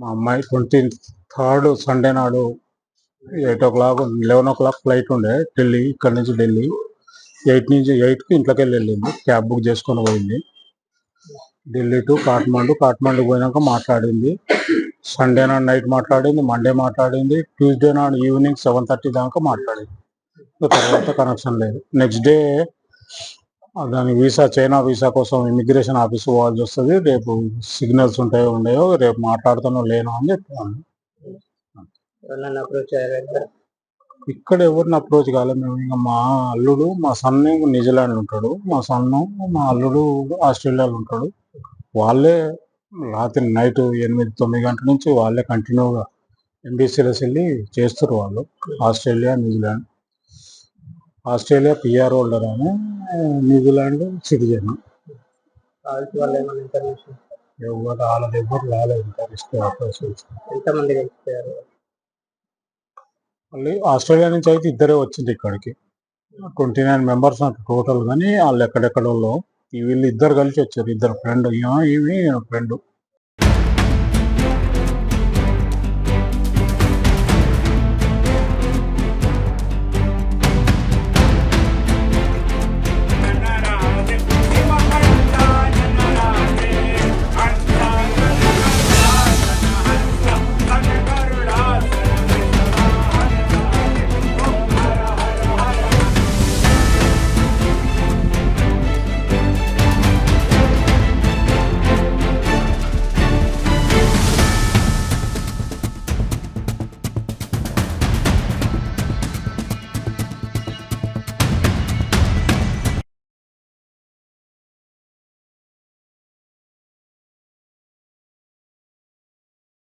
మా అమ్మాయి 23rd Sunday నాడు 8 o'clock 11 o'clock ఫ్లైట్ ఉండే ఢిల్లీ, ఇక్కడ నుంచి ఢిల్లీ. 8కి ఇంట్లోకి వెళ్ళింది, క్యాబ్ బుక్ చేసుకొని పోయింది ఢిల్లీ టు కాఠ్మండు. కాఠ్మండు పోయినాక మాట్లాడింది. సండే నాడు నైట్ మాట్లాడింది, మండే మాట్లాడింది, ట్యూస్డే నాడు ఈవినింగ్ 7:30 దాకా మాట్లాడింది. తర్వాత కనెక్షన్ లేదు. నెక్స్ట్ డే దాని వీసా, చైనా వీసా కోసం ఇమిగ్రేషన్ ఆఫీస్ పోవాల్సి వస్తుంది. రేపు సిగ్నల్స్ ఉంటాయో ఉండయో, రేపు మాట్లాడుతానో లేనో అని చెప్పాను. ఇక్కడ ఎవరిని అప్రోచ్ కాలేదు మేము. ఇంకా మా అల్లుడు, మా సన్ న్యూజిలాండ్ ఉంటాడు, మా సన్ను మా అల్లుడు ఆస్ట్రేలియాలో ఉంటాడు. వాళ్ళే రాత్రి నైట్ 8-9 గంటల నుంచి వాళ్ళే కంటిన్యూగా ఎంబీసీలోకి వెళ్ళి చేస్తారు వాళ్ళు. Australia, New Zealand. Australia PR holder అని, న్యూజిలాండ్ సిటిజన్. ఎవరు రాలేదు ఇంకా మళ్ళీ ఆస్ట్రేలియా నుంచి అయితే ఇద్దరే వచ్చింది ఇక్కడికి. 29 మెంబర్స్ అంట టోటల్. కానీ వాళ్ళు ఎక్కడెక్కడోళ్ళు, వీళ్ళు ఇద్దరు కలిసి వచ్చారు. ఇద్దరు ఫ్రెండ్, ఈమె ఫ్రెండ్.